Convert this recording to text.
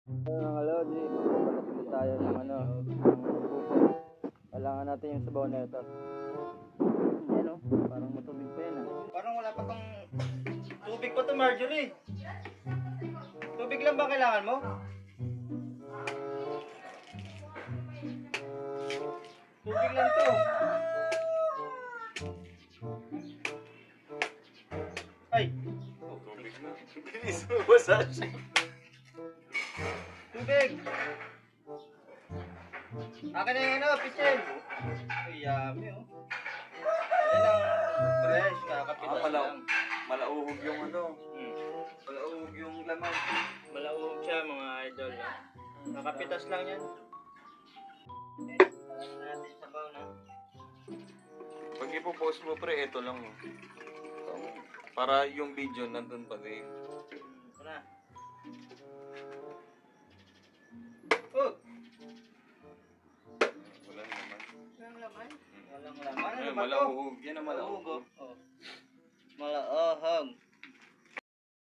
Mga lodi, magpapalit ulit tayo ng buko. Kailangan natin yung sabaw na ito. Ayan o, parang matubig pa yan ah. Parang wala pa tong tubig pa to, Marjorie. Tubig lang ba kailangan mo? Tubig lang to. Ay! Oh, tubig na. Bilis mo ba, Sasha? Tubig! Akin na yung pichel. Ay, yummy oh. Yan ang fresh, kakapitas lang. Malauhog yung malauhog yung laman. Malauhog siya mga idol. Nakapitas lang yan. Natin sabaw na. Pag ipopost mo pre, ito lang. Para yung video nandun pa din. Ito na. Oh! Walang naman. Walang laman. Walang laman. Ano ba to? Malauhog. Yan ang malauhog. Oh.